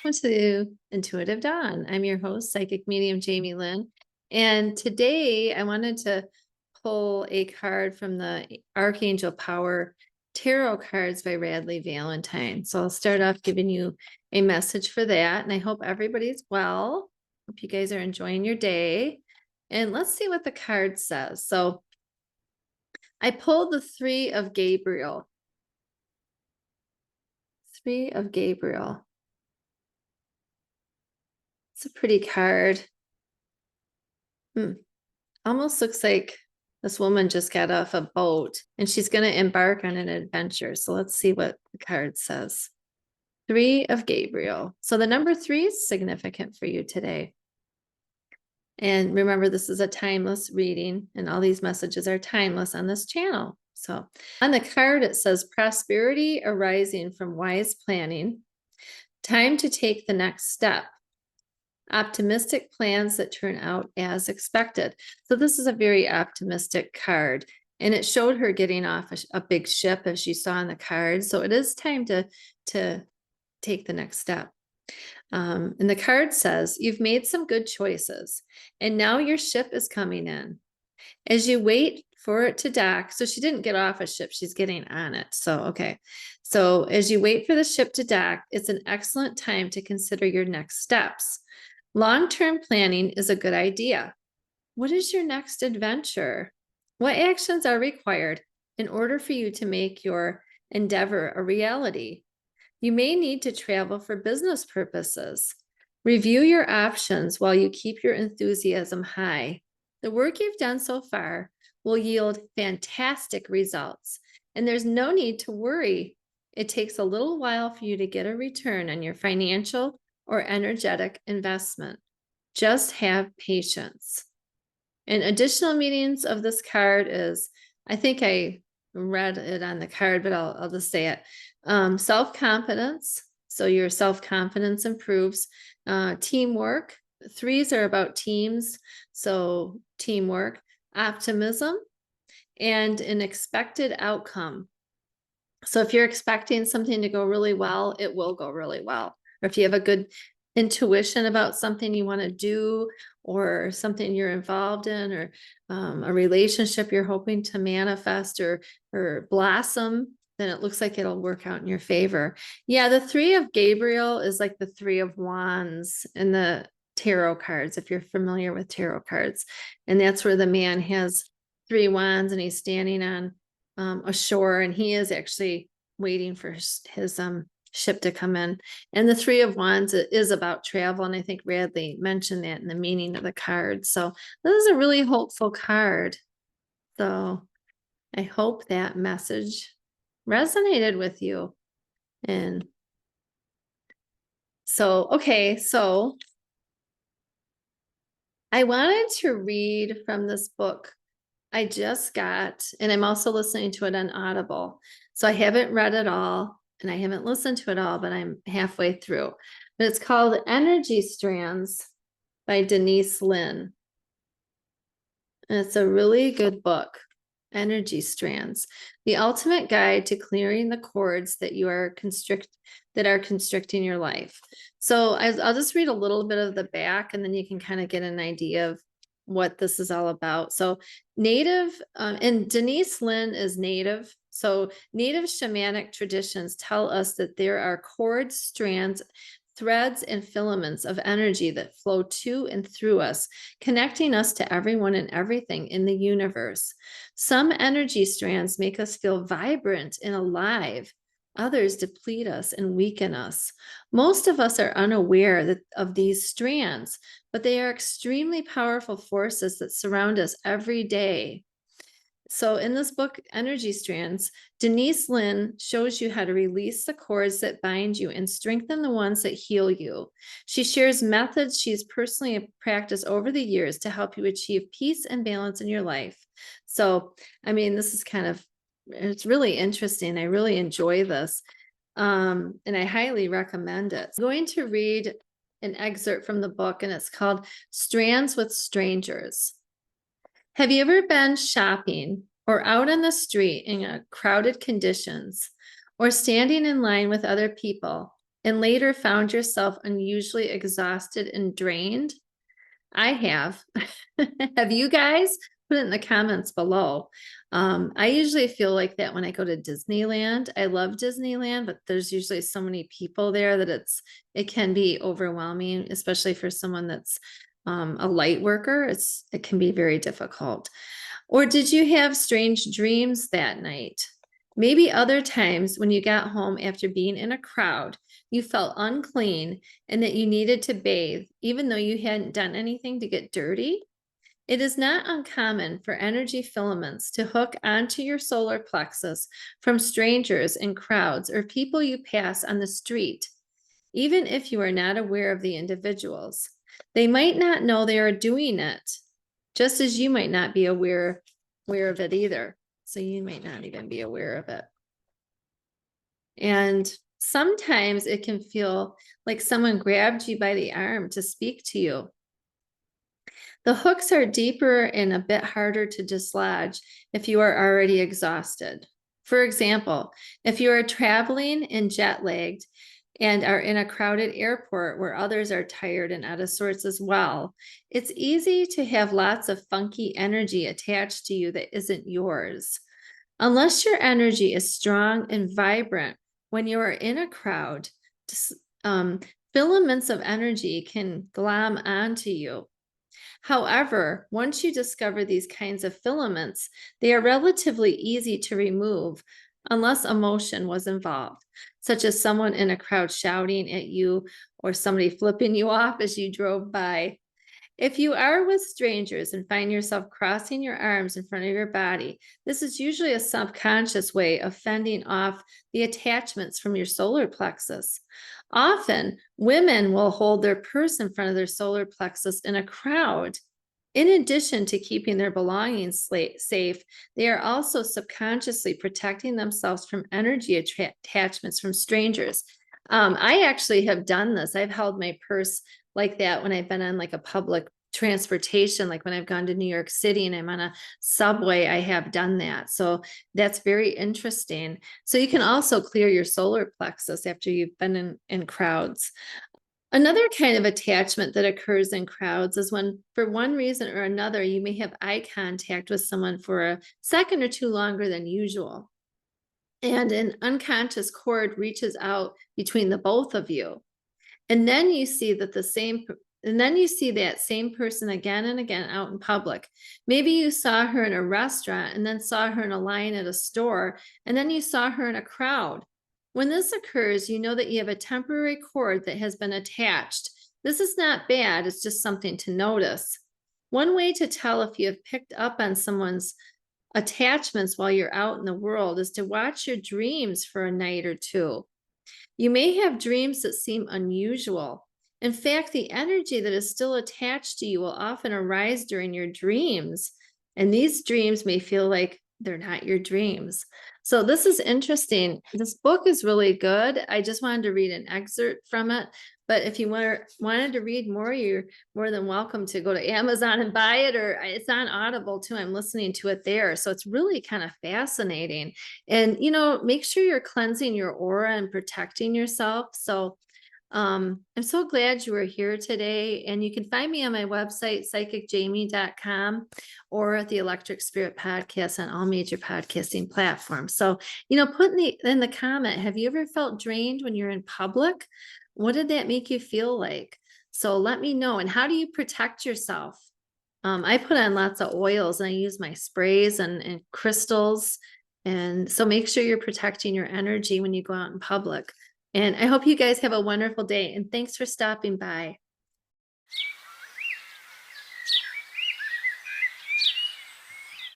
Welcome to Intuitive Dawn. I'm your host, Psychic Medium Jamie Lynn. And today I wanted to pull a card from the Archangel Power Tarot cards by Radleigh Valentine. So I'll start off giving you a message for that. And I hope everybody's well. Hope you guys are enjoying your day. And let's see what the card says. So I pulled the Three of Gabriel. Three of Gabriel. It's a pretty card. Almost looks like this woman just got off a boat and she's going to embark on an adventure. So let's see what the card says. Three of Gabriel. So the number 3 is significant for you today. And remember, this is a timeless reading, and all these messages are timeless on this channel. So on the card, it says prosperity arising from wise planning. Time to take the next step. Optimistic plans that turn out as expected. So this is a very optimistic card, and it showed her getting off a big ship, as you saw in the card. So it is time to take the next step. And the card says, you've made some good choices, and now your ship is coming in. As you wait for it to dock, so she didn't get off a ship, she's getting on it. So, okay. So as you wait for the ship to dock, it's an excellent time to consider your next steps. Long-term planning is a good idea. What is your next adventure? What actions are required in order for you to make your endeavor a reality? You may need to travel for business purposes. Review your options while you keep your enthusiasm high. The work you've done so far will yield fantastic results, and there's no need to worry. It takes a little while for you to get a return on your financial or energetic investment. Just have patience. And additional meanings of this card is, I think I read it on the card, but I'll just say it. Self-confidence. So your self-confidence improves. Teamwork. 3s are about teams. So teamwork, optimism, and an expected outcome. So if you're expecting something to go really well, it will go really well. Or if you have a good intuition about something you want to do, or something you're involved in, or a relationship you're hoping to manifest or blossom, then it looks like it'll work out in your favor. Yeah, the 3 of Gabriel is like the 3 of Wands in the tarot cards, if you're familiar with tarot cards. And that's where the man has 3 wands and he's standing on a shore, and he is actually waiting for his ship to come in. And the 3 of Wands is about travel, and I think Radleigh mentioned that in the meaning of the card. So this is a really hopeful card. So I hope that message resonated with you. And so, okay, so I wanted to read from this book I just got, and I'm also listening to it on Audible. So I haven't read it all, and I haven't listened to it all, but I'm halfway through. But it's called Energy Strands by Denise Linn. And it's a really good book, Energy Strands, the ultimate guide to clearing the cords that are constricting your life. So I'll just read a little bit of the back, and then you can kind of get an idea of what this is all about. So Native, and Denise Linn is Native. So Native shamanic traditions tell us that there are cords, strands, threads, and filaments of energy that flow to and through us, connecting us to everyone and everything in the universe. Some energy strands make us feel vibrant and alive. Others deplete us and weaken us. Most of us are unaware of these strands, but they are extremely powerful forces that surround us every day. So in this book, Energy Strands, Denise Linn shows you how to release the cords that bind you and strengthen the ones that heal you. She shares methods she's personally practiced over the years to help you achieve peace and balance in your life. So, I mean, this is it's really interesting. I really enjoy this. And I highly recommend it. I'm going to read an excerpt from the book, and it's called Strands with Strangers. Have you ever been shopping or out on the street in crowded conditions, or standing in line with other people, and later found yourself unusually exhausted and drained? I have. Have you guys? Put it in the comments below. I usually feel like that when I go to Disneyland. I love Disneyland, but there's usually so many people there that it can be overwhelming, especially for someone that's a light worker. It can be very difficult. Or did you have strange dreams that night? Maybe other times when you got home after being in a crowd, you felt unclean and that you needed to bathe, even though you hadn't done anything to get dirty. It is not uncommon for energy filaments to hook onto your solar plexus from strangers in crowds or people you pass on the street, even if you are not aware of the individuals. They might not know they are doing it, just as you might not be aware of it either. So you might not even be aware of it. And sometimes it can feel like someone grabbed you by the arm to speak to you. The hooks are deeper and a bit harder to dislodge if you are already exhausted. For example, if you are traveling and jet lagged and are in a crowded airport where others are tired and out of sorts as well, it's easy to have lots of funky energy attached to you that isn't yours. Unless your energy is strong and vibrant when you are in a crowd, filaments of energy can glom onto you. However, once you discover these kinds of filaments, they are relatively easy to remove unless emotion was involved, such as someone in a crowd shouting at you or somebody flipping you off as you drove by. If you are with strangers and find yourself crossing your arms in front of your body, this is usually a subconscious way of fending off the attachments from your solar plexus. Often, women will hold their purse in front of their solar plexus in a crowd. In addition to keeping their belongings safe, they are also subconsciously protecting themselves from energy attachments from strangers. I actually have done this. I've held my purse like that when I've been on like a public transportation, like when I've gone to New York City and I'm on a subway, I have done that. So that's very interesting. So you can also clear your solar plexus after you've been in crowds. Another kind of attachment that occurs in crowds is when, for one reason or another, you may have eye contact with someone for a second or two longer than usual. And an unconscious cord reaches out between the both of you. And then you see that that same person again and again out in public. Maybe you saw her in a restaurant and then saw her in a line at a store, and then you saw her in a crowd. When this occurs, you know that you have a temporary cord that has been attached. This is not bad, it's just something to notice. One way to tell if you have picked up on someone's attachments while you're out in the world is to watch your dreams for a night or two. You may have dreams that seem unusual. In fact, the energy that is still attached to you will often arise during your dreams, and these dreams may feel like they're not your dreams. So this is interesting. This book is really good. I just wanted to read an excerpt from it. But if you wanted to read more, you're more than welcome to go to Amazon and buy it, or it's on Audible too. I'm listening to it there. So it's really kind of fascinating. And, make sure you're cleansing your aura and protecting yourself. So I'm so glad you were here today, and you can find me on my website, psychicjamie.com, or the Electric Spirit Podcast on all major podcasting platforms. So, put in the comment, have you ever felt drained when you're in public? What did that make you feel like? So let me know. And how do you protect yourself? I put on lots of oils and I use my sprays and crystals. And so make sure you're protecting your energy when you go out in public. And I hope you guys have a wonderful day, and thanks for stopping by.